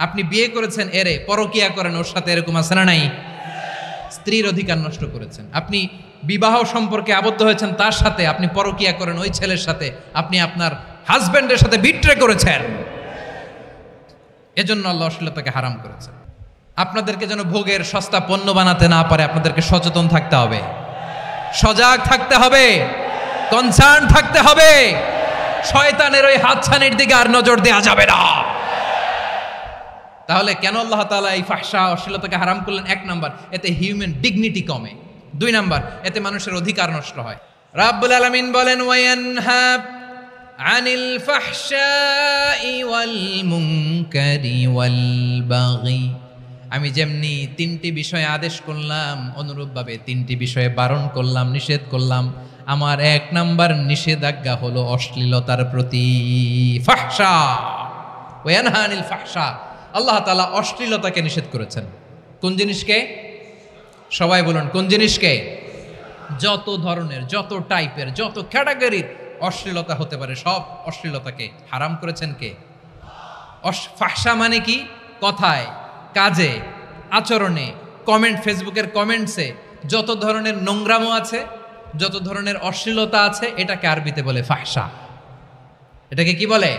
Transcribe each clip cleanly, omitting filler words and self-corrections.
আপনি বিয়ে করেছেন এরে, পরকিয়া করেন ওর সাথে, এরকম আছে না নাই? স্ত্রীর অধিকার নষ্ট করেছেন। আপনি বিবাহ সম্পর্কে আবদ্ধ হয়েছেন তার সাথে, আপনি পরকিয়া করেন ওই ছেলের সাথে, আপনি আপনার হাজবেন্ডের সাথে বিট্রে করেছেন। এজন্য আল্লাহ অশ্লীলতাকে হারাম করেছেন। আপনাদেরকে যেন ভোগের সস্তা পণ্য বানাতে না পারে, আপনাদেরকে সচেতন থাকতে হবে, সজাগ থাকতে হবে, কনসার্ন থাকতে হবে। শয়তানের ওই হাতছানির দিকে আর নজর দেওয়া যাবে না। তাহলে কেন আল্লাহ তাআলা এই ফাহশা অশ্লীলতাকে হারাম করলেন? এক নাম্বার, এতে হিউম্যান ডিগনিটি কমে। দুই নাম্বার, এতে মানুষের অধিকার নষ্ট হয়। রাব্বুল আলামিন বলেন, ওয়ায়ানহা আনিল ফাহশাই ওয়াল মুনকারি ওয়াল বাগি। আমি যেমনি তিনটি বিষয়ে আদেশ করলাম, অনুরূপভাবে তিনটি বিষয়ে বারণ করলাম, নিষেধ করলাম। আমার এক নাম্বার নিষেধাজ্ঞা হলো অশ্লীলতার প্রতি। ফাহশা, ওয়ায়ানহা আনিল ফাহশা, আল্লাহ তাআলা অশ্লীলতাকে নিষেধ করেছেন। কোন জিনিসকে? সবাই বলুন, কোন জিনিসকে? যত ধরনের, যত টাইপের, যত ক্যাটাগরির অশ্লীলতা হতে পারে সব অশ্লীলতাকে হারাম করেছেন কে? ফাহশা মানে কি? কথায়, কাজে, আচরণে, কমেন্ট, ফেসবুকের কমেন্টসে যত ধরনের নোংরামো আছে, যত ধরনের অশ্লীলতা আছে, এটাকে আরবিতে বলে ফাহশা। এটাকে কি বলে?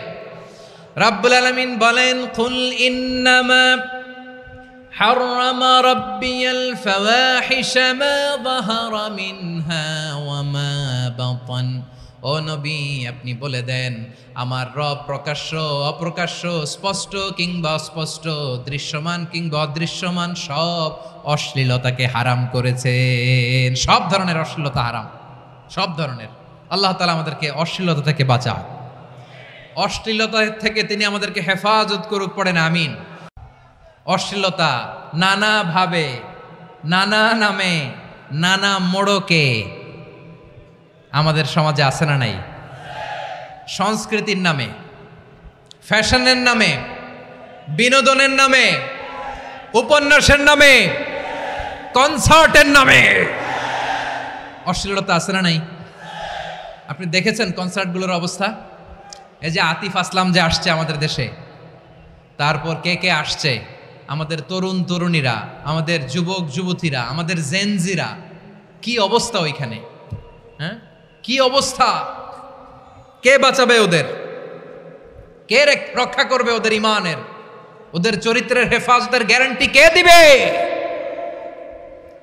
রাব্বুল আলামিন বলেন, কুল ইন্নামা হাররামা রাব্বিয়াল ফাওয়াহিশা মা যাহারা মিনহা ওয়া মা বাতান। ও নবী, আপনি বলে দেন, আমার রব প্রকাশ্য, অপ্রকাশ্য, স্পষ্ট কিংবা অস্পষ্ট, দৃশ্যমান কিংবা অদৃশ্যমান সব অশ্লীলতাকে হারাম করেছেন। সব ধরনের অশ্লীলতা হারাম, সব ধরনের। আল্লাহ তাআলা আমাদেরকে অশ্লীলতা থেকে বাঁচান, অশ্লীলতা থেকে তিনি আমাদেরকে হেফাজত করুক, পড়েন আমিন। অশ্লীলতা নানাভাবে, নানা নামে, নানা মোড়কে আমাদের সমাজে আছে না নাই? সংস্কৃতির নামে, ফ্যাশনের নামে, বিনোদনের নামে, উপন্যাসের নামে, কনসার্টের নামে অশ্লীলতা আছে না নাই? আপনি দেখেছেন কনসার্টগুলোর অবস্থা? এই যে আতিফ আসলাম যে আসছে আমাদের দেশে, তারপর কে কে আসছে, আমাদের তরুণ তরুণীরা, আমাদের যুবক যুবতীরা, আমাদের জেনজিরা, কি অবস্থা ওইখানে? হ্যাঁ, কি অবস্থা? কে বাঁচাবে ওদের? কে রক্ষা করবে ওদের ইমানের, ওদের চরিত্রের হেফাজতের গ্যারান্টি কে দিবে?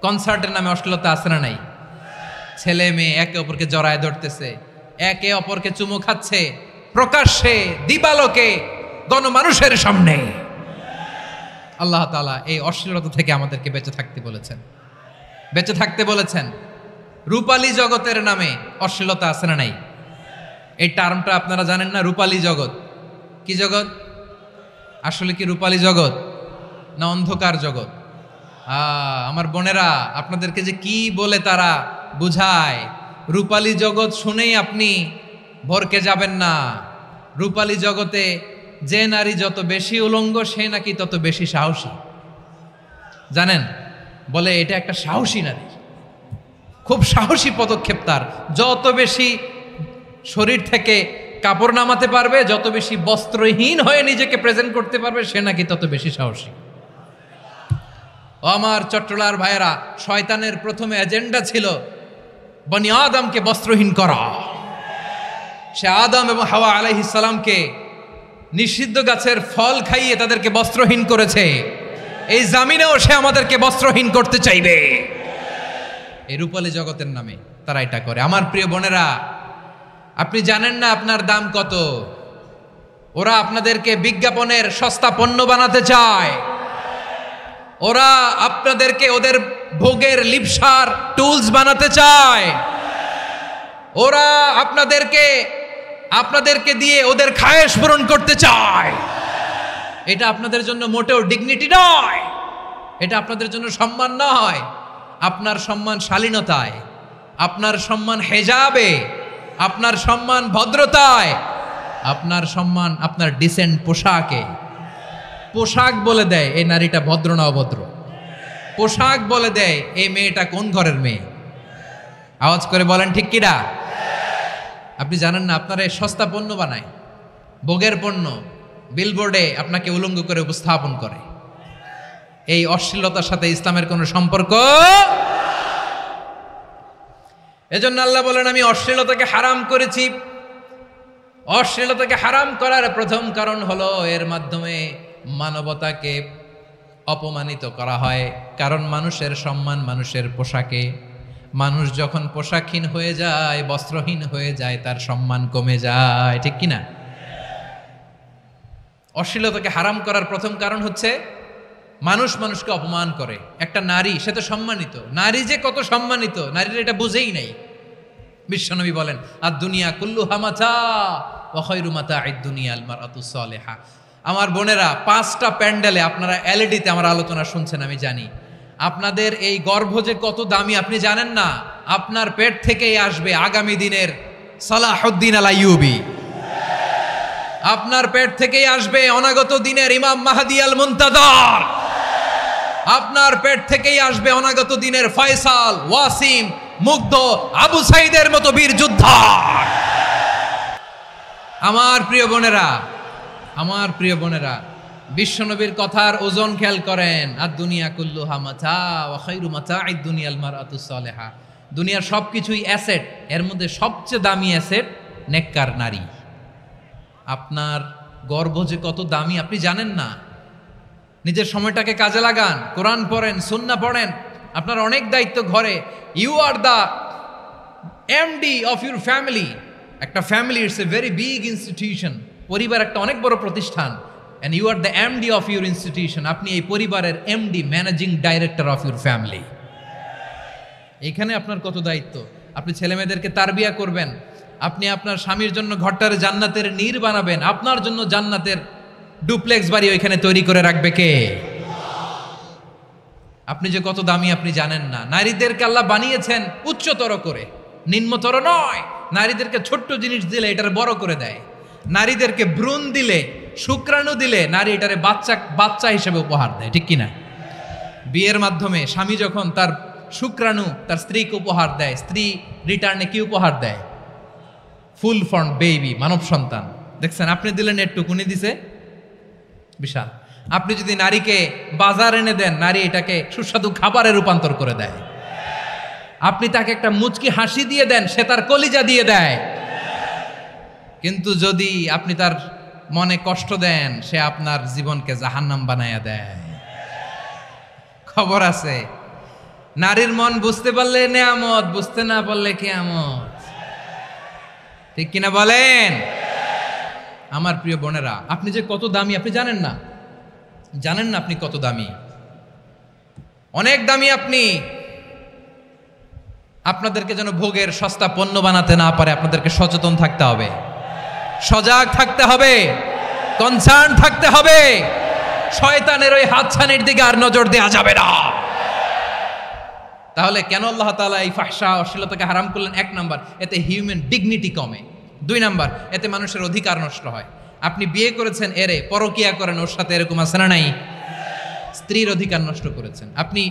কনসার্টের নামে অশ্লীলতা আছে না নাই? ছেলে মেয়ে একে অপরকে জড়ায় ধরতেছে, একে অপরকে চুমু খাচ্ছে প্রকাশ্যে, দিবালোকে, গণমানুষের সামনে। আল্লাহ তাআলা এই অশ্লীলতা থেকে আমাদেরকে বেঁচে থাকতে বলেছেন, বেঁচে থাকতে বলেছেন। রূপালী জগতের নামে অশ্লীলতা আছে না নাই? এই টার্মটা আপনারা জানেন না? রূপালী জগৎ কি জগৎ? আসলে কি রূপালী জগৎ না অন্ধকার জগৎ? আমার বোনেরা, আপনাদেরকে যে কি বলে তারা বুঝায়, রূপালী জগৎ শুনেই আপনি ভরকে যাবেন না। রূপালী জগতে যে নারী যত বেশি উলঙ্গ, সে নাকি তত বেশি সাহসী। জানেন, বলে এটা একটা সাহসী নারী, খুব সাহসী পদক্ষেপ তার। যত বেশি শরীর থেকে কাপড় নামাতে পারবে, যত বেশি বস্ত্রহীন হয়ে নিজেকে প্রেজেন্ট করতে পারবে, সে নাকি তত বেশি সাহসী। ও আমার চট্টলার ভাইয়েরা, শয়তানের প্রথমে এজেন্ডা ছিল বনি আদমকে বস্ত্রহীন করা। সে আদম এবং হাওয়া আলাইহিস সালামকে নিষিদ্ধ গাছের ফল খাইয়ে তাদেরকে বস্ত্রহীন করেছে। এই জামিনেও সে আমাদেরকে বস্ত্রহীন করতে চাইবে। এই রূপালী জগতের নামে তারা এটা করে। আমার প্রিয় বোনেরা, আপনি জানেন না আপনার দাম কত। ওরা আপনাদেরকে বিজ্ঞাপনের সস্তা পণ্য বানাতে চায়। ওরা আপনাদেরকে ওদের ভোগের লিপসার টুলস বানাতে চায়। ওরা আপনাদেরকে দিয়ে ওদের খায়েশ পূরণ করতে চায়। এটা আপনাদের জন্য মোটেও ডিগনিটি নয়, এটা আপনাদের জন্য সম্মান নয়। আপনার সম্মান শালীনতায়, আপনার সম্মান হেজাবে, আপনার সম্মান ভদ্রতায়, আপনার সম্মান আপনার ডিসেন্ট পোশাকে। পোশাক বলে দেয় এই নারীটা ভদ্র না অভদ্র। পোশাক বলে দেয় এই মেয়েটা কোন ঘরের মেয়ে। আওয়াজ করে বলেন ঠিক কিনা? আপনি জানেন না, আপনারা এই সস্তা পণ্য বানায়, ভোগের পণ্য, বিলবোর্ডে আপনাকে উলঙ্গ করে উপস্থাপন করে। এই অশ্লীলতার সাথে ইসলামের কোনো সম্পর্ক। এজন্য আল্লাহ বলেন, আমি অশ্লীলতাকে হারাম করেছি। অশ্লীলতাকে হারাম করার প্রথম কারণ হলো এর মাধ্যমে মানবতাকে অপমানিত করা হয়। কারণ মানুষের সম্মান মানুষের পোশাকে। মানুষ যখন পোশাকহীন হয়ে যায়, বস্ত্রহীন হয়ে যায়, তার সম্মান কমে যায়, ঠিক কিনা? অশ্লীলতাকে হারাম করার প্রথম কারণ হচ্ছে মানুষ মানুষকে অপমান করে। একটা নারী, সে তো সম্মানিত, নারী যে কত সম্মানিত নারীর এটা বুঝেই নাই। বিশ্বনবী বলেন, আর দুনিয়া কুল্লুহা মাতা ওয়া খায়রু মাতা'আদ দুনিয়া আল মারআতুস সালিহা। আমার বোনেরা, 5টা প্যান্ডেলে আপনারা এলইডিতে আমার আলোচনা শুনছেন, আমি জানি। আপনাদের এই গর্ভ যে কত দামি আপনি জানেন না। আপনার পেট থেকেই আসবে আগামী দিনের সালাহুদ্দিন আল আইয়ুবী। আপনার পেট থেকেই আসবে অনাগত দিনের ইমাম মাহদী আল মুনতাজার। আপনার পেট থেকেই আসবে অনাগত দিনের ফয়সাল, ওয়াসিম, মুগ্ধ, আবু সাইদের মতো বীর যোদ্ধা। আমার প্রিয় বোনেরা, আমার প্রিয় বোনেরা, বিশ্বনবীর কথার ওজন খেয়াল করেন। আর দুনিয়া কুল্লুহা মাতা ওয়া খায়রু মাতা'আদ দুনিয়া আল মারআতুস সালিহা। দুনিয়ার সবকিছুই অ্যাসেট, এর মধ্যে সবচেয়ে দামি অ্যাসেট নেককার নারী। আপনার গর্ভ যে কত দামি আপনি জানেন না। নিজের সময়টাকে কাজে লাগান, কোরআন পড়েন, সুন্নাহ পড়েন। আপনার অনেক দায়িত্ব ঘরে। You are the MD of your family. একটা family it's a very big institution. পরিবার একটা অনেক বড় প্রতিষ্ঠান। And you are the MD of your institution. আপনি এই পরিবারের MD, managing director of your family. এখানে আপনার কত দায়িত্ব। আপনি ছেলেমেয়েদেরকে তারবিয়া করবেন। আপনি আপনার স্বামীর জন্য ঘরটারে জান্নাতের নীর বানাবেন। আপনার জন্য জান্নাতের ডুপ্লেক্স বাড়ি ওইখানে তৈরি করে রাখবে কে? আপনি যে কত দামি আপনি জানেন না। নারীদেরকে আল্লাহ বানিয়েছেন উচ্চতর করে, নিম্নতর নয়। নারীদেরকে ছোট্ট জিনিস দিলে এটার বড় করে দেয়। নারীদেরকে ভ্রূণ দিলে, শুক্রাণু দিলে নারী এটারে বাচ্চা হিসেবে উপহার দেয়, ঠিক কিনা? বিয়ের মাধ্যমে স্বামী যখন তার শুক্রাণু তার স্ত্রীকে উপহার দেয়, স্ত্রী রিটার্নে কি উপহার দেয়? ফুল ফর্ম বেবি, মানব সন্তান। দেখছেন, আপনি দিলেন একটুকুনি, দিছে বিশাল। আপনি যদি নারীকে বাজার এনে দেন, নারী এটাকে সুস্বাদু খাবারে রূপান্তর করে দেয়। আপনি তাকে একটা মুচকি হাসি দিয়ে দেন, সে তার কলিজা দিয়ে দেয়। কিন্তু যদি আপনি তার মনে কষ্ট দেন, সে আপনার জীবনকে জাহান্নাম বানায়া দেয়। খবর আছে, নারীর মন বুঝতে পারলে নেয়ামত, বুঝতে না পারলে কিয়ামত, ঠিক কিনা বলেন? আমার প্রিয় বোনেরা, আপনি যে কত দামি আপনি জানেন না। জানেন না আপনি কত দামি, অনেক দামি আপনি। আপনাদেরকে যেন ভোগের সস্তা পণ্য বানাতে না পারে আপনাদেরকে সচেতন থাকতে হবে, সজাগ থাকতে হবে, কনসার্ন থাকতে হবে। শয়তানের ওই হাতছানির দিকে আর নজর দেওয়া যাবে না। তাহলে কেন আল্লাহ তাআলা এই ফাহশা অশ্লীলতাকে হারাম করলেন? 1 নাম্বার, এতে হিউম্যান ডিগনিটি কমে। 2 নাম্বার, এতে মানুষের অধিকার নষ্ট হয়। আপনি বিয়ে করেছেন, এরে পরকিয়া করেন, ওর সাথে এরকম আছে না নাই? স্ত্রীর অধিকার নষ্ট করেছেন। আপনি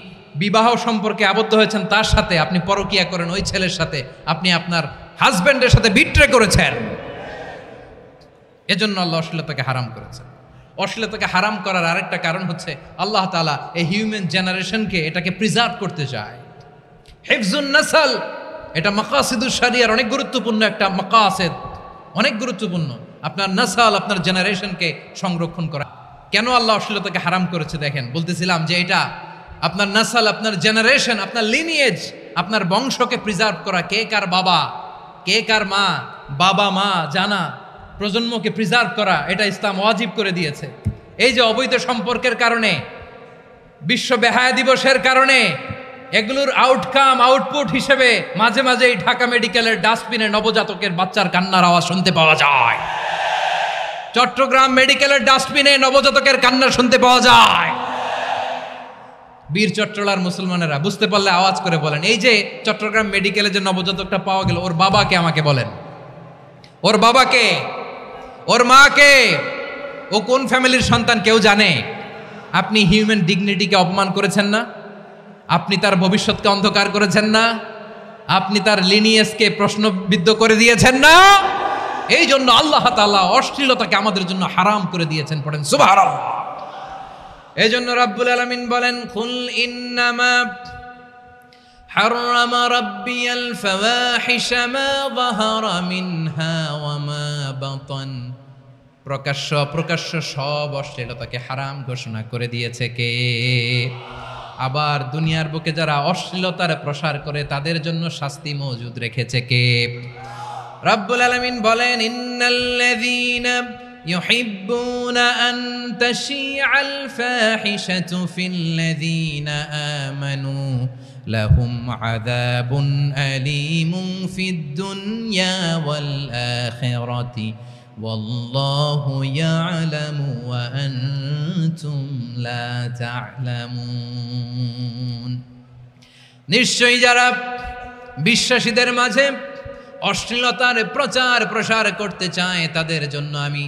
বিবাহ সম্পর্কে আবদ্ধ হয়েছেন তার সাথে, আপনি পরকিয়া করেন ওই ছেলের সাথে, আপনি আপনার হাজবেন্ডের সাথে বিট্রে করেছেন। এজন্য আল্লাহ অশ্লীলতাকে হারাম করেছেন। অশ্লীলতাকে হারাম করার আরেকটা কারণ হচ্ছে আল্লাহ তাআলা এই হিউম্যান জেনারেশনকে এটাকে প্রিজার্ভ করতে চায়। হিফজুন নাসল, এটা মাকাসিদুশ শরিয়ার অনেক গুরুত্বপূর্ণ একটা মাকাসিদ, অনেক গুরুত্বপূর্ণ। আপনার নাসাল, আপনার জেনারেশনকে সংরক্ষণ করা। কেন আল্লাহ অশ্লীলতাকে হারাম করেছে দেখেন। বলতেছিলাম যে এটা আপনার নাসাল, আপনার জেনারেশন, আপনার লিনিয়েজ, আপনার বংশকে প্রিজার্ভ করা। কে কার বাবা, কে কার মা, বাবা মা জানা, প্রজন্মকে প্রিজার্ভ করা, এটা ইসলাম ওয়াজিব করে দিয়েছে। এই যে অবৈধ সম্পর্কের কারণে, বিশ্ব বেহায়া দিবসের কারণে, এগুলোর আউটপুট হিসেবে মাঝে মাঝেই ঢাকা মেডিকেলের ডাস্টবিনে নবজাতকের বাচ্চার কান্নার আওয়াজ শুনতে পাওয়া যায়। চট্টগ্রাম মেডিকেলের ডাস্টবিনে নবজাতকের কান্না শুনতে পাওয়া যায়। বীর চট্টলার মুসলমানেরা বুঝতে পারলে আওয়াজ করে বলেন, এই যে চট্টগ্রাম মেডিকেলে যে নবজাতকটা পাওয়া গেল, ওর বাবাকে আমাকে বলেন, ওর বাবাকে, ওর মাকে, ও কোন ফ্যামিলির সন্তান কেউ জানে? আপনি হিউম্যান ডিগনিটিকে অপমান করেছেন না? আপনি তার ভবিষ্যৎকে অন্ধকার করেছেন না? আপনি তার লিনিয়েজকে প্রশ্নবিদ্ধ করে দিয়েছেন না? এই জন্য আল্লাহ তাআলা অশ্লীলতাকে আমাদের জন্য হারাম করে দিয়েছেন। পড়েন সুবহানাল্লাহ। এই জন্য রাব্বুল আলামিন বলেন, কুল ইন্নামা حرم ربي الفواحش ما ظهر منها وما بطن। প্রকাশ্য সব অশ্লীলতাকে হারাম ঘোষণা করে দিয়েছে কে? আবার দুনিয়ার বুকে যারা অশ্লীলতার প্রসার করে তাদের জন্য শাস্তি মজুদ রেখেছে কে? রব্বুল আলামিন বলেন, ইন্নাল্লাযীনা ইউহিব্বুনা আন তাশিআল ফাহিশাতু ফিল্লাযীনা আমানু লাহুম আযাবুন আলীমুন ফিদ দুনিয়া ওয়াল আখিরাতি ওয়াল্লাহু ইয়ালামু ওয়া আনতুম লা তা'লামুন। নিশ্চয়ই যারা বিশ্বাসীদের মাঝে অশ্লীলতার প্রসার করতে চায় তাদের জন্য আমি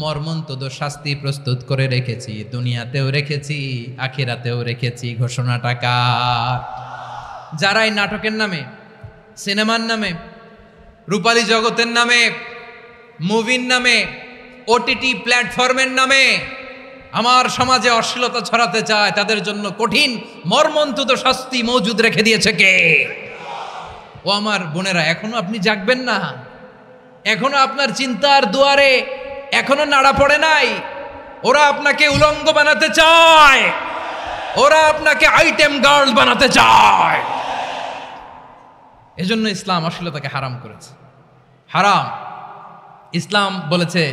মর্মন্তুদ শাস্তি প্রস্তুত করে রেখেছি, দুনিয়াতেও রেখেছি, আখিরাতেও রেখেছি। ঘোষণাটা কার? যারাই নাটকের নামে, সিনেমার নামে, রূপালী জগতের নামে, মুভির নামে, ওটিটি প্ল্যাটফর্মের নামে আমার সমাজে অশ্লীলতা ছড়াতে চায় তাদের জন্য কঠিন মর্মন্তুদ শাস্তি মজুদ রেখে দিয়েছে কে? ও আমার বোনেরা, এখনো আপনি জাগবেন না? এখনো আপনার চিন্তার দুয়ারে এখনো নাড়া পড়ে নাই? ওরা আপনাকে উলঙ্গ বানাতে চায়, ওরা আপনাকে আইটেম গার্ল বানাতে চায়। এজন্য ইসলাম অশ্লীলতাকে হারাম করেছে। হারাম। ইসলাম বলেছে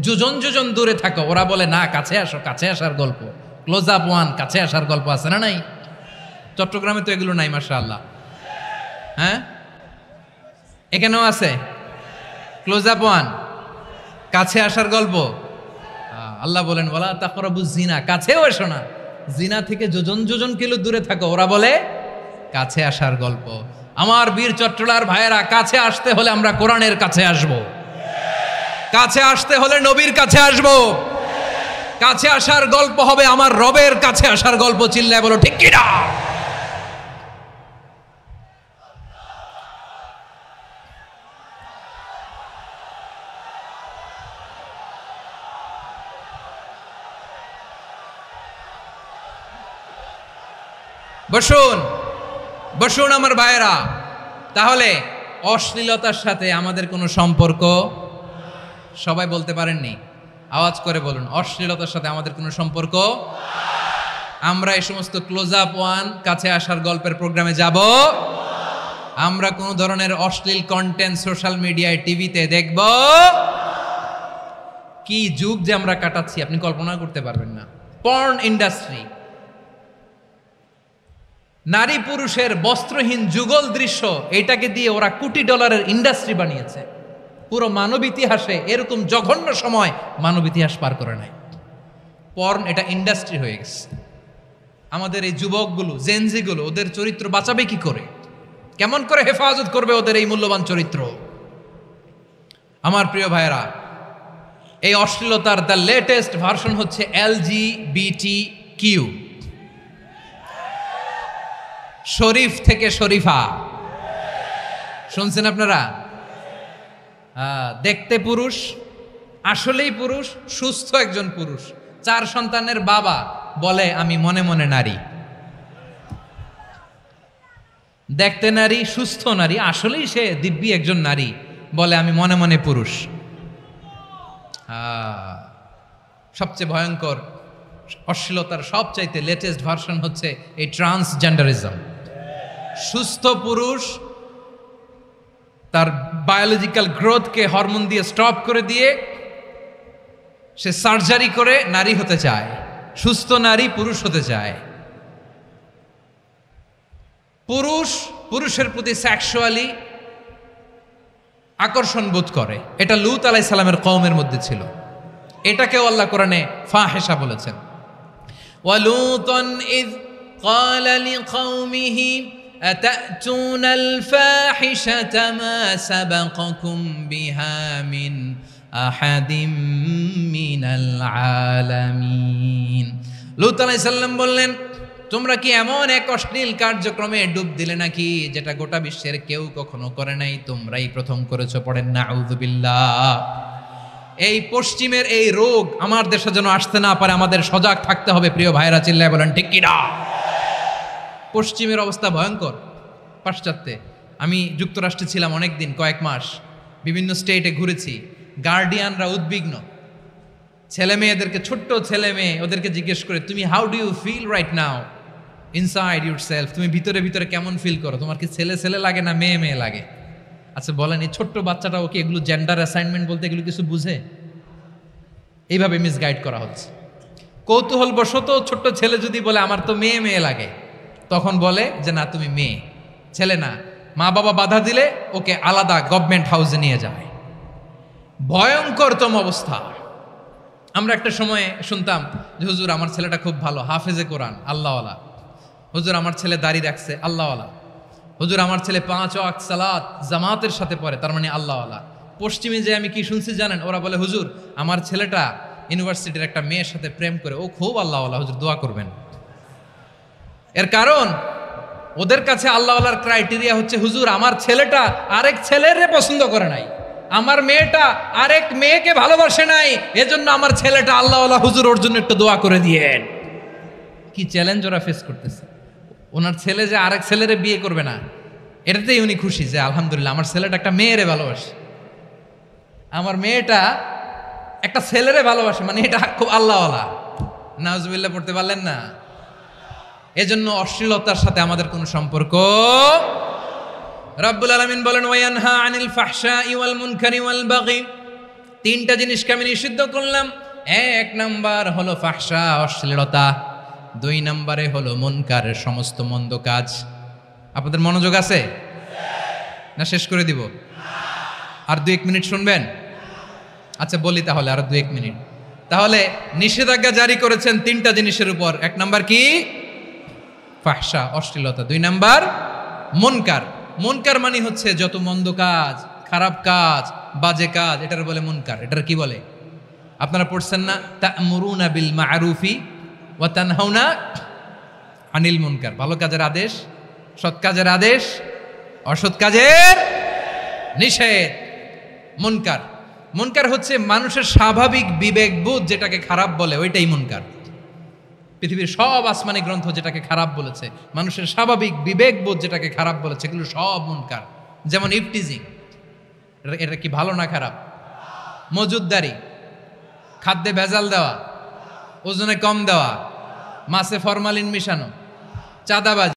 যোজন দূরে থাকো, ওরা বলে না কাছে আসো, কাছে আসার গল্প, ক্লোজ আপ ওয়ান, কাছে আসার গল্প আছে না নাই? চট্টগ্রামে তো এগুলো নাই মাশাআল্লাহ। হ্যাঁ, এখানেও আছে ক্লোজ আপ ওয়ান, কাছে আসার গল্প। আল্লাহ বলেন ওয়ালা তাকরাবুজ জিনা, কাছেও এসো না, জিনা থেকে যোজন কিলো দূরে থাকো, ওরা বলে কাছে আসার গল্প। আমার বীর চট্টলার ভাইয়েরা, কাছে আসতে হলে আমরা কোরআনের কাছে আসব, কাছে আসতে হলে নবীর কাছে আসব, কাছে আসার গল্প হবে আমার রবের কাছে আসার গল্প। চিল্লায় বলো ঠিক কি না? বসুন আমার ভাইয়েরা। তাহলে অশ্লীলতার সাথে আমাদের কোনো সম্পর্ক? সবাই বলতে পারেননি, আওয়াজ করে বলুন, অশ্লীলতার সাথে আমাদের কোনো সম্পর্ক? আমরা এই সমস্ত ক্লোজ আপ ওয়ান, কাছে আসার গল্পের প্রোগ্রামে যাব? আমরা কোন ধরনের অশ্লীল কন্টেন্ট সোশ্যাল মিডিয়ায়, টিভিতে দেখব? কি যুগ যে আমরা কাটাচ্ছি আপনি কল্পনা করতে পারবেন না। পর্ন ইন্ডাস্ট্রি, নারী পুরুষের বস্ত্রহীন যুগল দৃশ্য, এটাকে দিয়ে ওরা কোটি ডলারের ইন্ডাস্ট্রি বানিয়েছে। পুরো মানব ইতিহাসে এরকম জঘন্য সময় মানব ইতিহাস পার করে নাই। পর্ন এটা ইন্ডাস্ট্রি হয়ে গেছে। আমাদের এই যুবকগুলো, জেনজিগুলো, ওদের চরিত্র বাঁচাবে কি করে? কেমন করে হেফাজত করবে ওদের এই মূল্যবান চরিত্র? আমার প্রিয় ভাইয়েরা, এই অশ্লীলতার দ্য লেটেস্ট ভার্সন হচ্ছে LGBTQ, শরীফ থেকে শরীফা। শুনছেন আপনারা? দেখতে পুরুষ, আসলেই পুরুষ, সুস্থ একজন পুরুষ, 4 সন্তানের বাবা, বলে আমি মনে মনে নারী। দেখতে নারী, সুস্থ নারী, আসলেই সে দিব্যি একজন নারী, বলে আমি মনে মনে পুরুষ। সবচেয়ে ভয়ঙ্কর অশ্লীলতার সবচাইতে লেটেস্ট ভার্সন হচ্ছে এই ট্রান্সজেন্ডারিজম। সুস্থ পুরুষ তার বায়োলজিক্যাল গ্রোথকে হরমোন দিয়ে স্টপ করে দিয়ে সে সার্জারি করে নারী হতে চায়, সুস্থ নারী পুরুষ হতে চায়। পুরুষের প্রতি সেক্সুয়ালি আকর্ষণ বোধ করে। এটা লূত আলাইহিস সালামের কওমের মধ্যে ছিল। এটাকেও আল্লাহ কোরআনে ফাহিশা বলেছেন। ওয়ালুতান ইয ক্বালা লিকাওমিহি আতাতুনাল ফাহিশাতা মা সাবাকাকুম বিহা মিন আহাদিম মিনাল আলামিন। লূত আলাইহিস সালাম বললেন, তোমরা কি এমন এক অশ্লীল কার্যক্রমে ডুব দিলে নাকি যেটা গোটা বিশ্বের কেউ কখনো করে নাই, তোমরাই প্রথম করেছো? পড়েন নাউযুবিল্লাহ। এই পশ্চিমের এই রোগ আমার দেশে যেন আসতে না পারে, আমাদের সজাগ থাকতে হবে। প্রিয় ভাইরা, চিল্লায় বলেন ঠিক কি না? পশ্চিমের অবস্থা ভয়ঙ্কর। পাশ্চাত্যে আমি যুক্তরাষ্ট্রে ছিলাম অনেকদিন, কয়েক মাস, বিভিন্ন স্টেটে ঘুরেছি। গার্ডিয়ানরা উদ্বিগ্ন, ছেলে মেয়েদেরকে, ছোট্ট ছেলে মেয়ে, ওদেরকে জিজ্ঞেস করে, তুমি how do you feel right now inside yourself? তুমি ভিতরে ভিতরে কেমন ফিল করো? তোমার কি ছেলে ছেলে লাগে না মেয়ে মেয়ে লাগে? আচ্ছা বলেন, এই ছোট্ট বাচ্চাটাও কি এগুলো জেন্ডার অ্যাসাইনমেন্ট বলতে এগুলো কিছু বুঝে? এইভাবে মিসগাইড করা হচ্ছে। কৌতূহলবশত ছোট্ট ছেলে যদি বলে আমার তো মেয়ে মেয়ে লাগে, তখন বলে যে না তুমি মেয়ে, ছেলে না। মা বাবা বাধা দিলে ওকে আলাদা গভর্নমেন্ট হাউসে নিয়ে যায়। ভয়ঙ্করতম অবস্থা। আমরা একটা সময় শুনতাম যে হুজুর আমার ছেলেটা খুব ভালো, হাফেজে কোরআন, আল্লাহওয়ালা। হুজুর আমার ছেলে দাড়ি রাখছে, আল্লাহওয়ালা। হুজুর আমার ছেলে 5 ওয়াক্ত সালাত জামাতের সাথে পড়ে, তার মানে আল্লাহওয়ালা। পশ্চিমে যে আমি কি শুনছি জানেন? ওরা বলে হুজুর আমার ছেলেটা ইউনিভার্সিটির একটা মেয়ের সাথে প্রেম করে, ও খুব আল্লাহওয়ালা, হুজুর দোয়া করবেন। এর কারণ ওদের কাছে আল্লাহওয়ালার ক্রাইটেরিয়া হচ্ছে হুজুর আমার ছেলেটা আরেক ছেলেরে পছন্দ করে নাই, আমার মেয়েটা আরেক মেয়েকে ভালোবাসে নাই, এজন্য আমার ছেলেটা আল্লাহওয়ালা, হুজুর ওর জন্য একটু দোয়া করে দিয়েন। কি চ্যালেঞ্জ ওরা ফেস করতেছে। ওনার ছেলে যে আরেক ছেলেরে বিয়ে করবে না, এটাতেই উনি খুশি যে আলহামদুলিল্লাহ আমার ছেলেটা একটা মেয়েরে ভালোবাসে, আমার মেয়েটা একটা ছেলেরে ভালোবাসে, মানে এটা খুব আল্লাহওয়ালা। নাউজুবিল্লাহ পড়তে পারলেন না? এজন্য অশ্লীলতার সাথে আমাদের কোনো সম্পর্ক। রাব্বুল আলামিন বলেন ওয়ায়ানহা আনিল ফাহশাই ওয়াল মুনকারি ওয়াল বাগি, তিনটা জিনিসকে আমি নিষিদ্ধ করলাম। এক নাম্বার হলো ফাহশা, অশ্লীলতা। 2 নম্বরে হলো মুনকার, সমস্ত মন্দ কাজ। আপনাদের মনোযোগ আছে না? শেষ করে দিব? আর 2-1 মিনিট শুনবেন? আচ্ছা বলি তাহলে, আর 2-1 মিনিট। তাহলে নিষেধাজ্ঞা জারি করেছেন 3টা জিনিসের উপর। 1 নাম্বার কি? ফাহশা, অশ্লীলতা। 2 নাম্বার মুনকার। মুনকার মানে হচ্ছে যত মন্দ কাজ, খারাপ কাজ, বাজে কাজ, এটার বলে মুনকার। এটার কি বলে? আপনারা পড়ছেন না তা'মুরুনা বিল মা'রুফি ওয়া তানহাউনা আনিল মুনকার। ভালো কাজের আদেশ, সৎ কাজের আদেশ, অসৎ কাজের নিষেধ। মুনকার, মুনকার হচ্ছে মানুষের স্বাভাবিক বিবেকবোধ যেটাকে খারাপ বলে, ওইটাই মুনকার। পৃথিবীর সব আসমানি গ্রন্থ যেটাকে খারাপ বলেছে, মানুষের স্বাভাবিক বিবেকবোধ যেটাকে খারাপ বলেছে, এগুলো সব মুনকার। যেমন ইফটিজিং, এটা কি ভালো না খারাপ? মজুদদারি, খাদ্যে ভেজাল দেওয়া, ওজনে কম দেওয়া, মাছে ফরমালিন মিশানো, চাঁদাবাজি।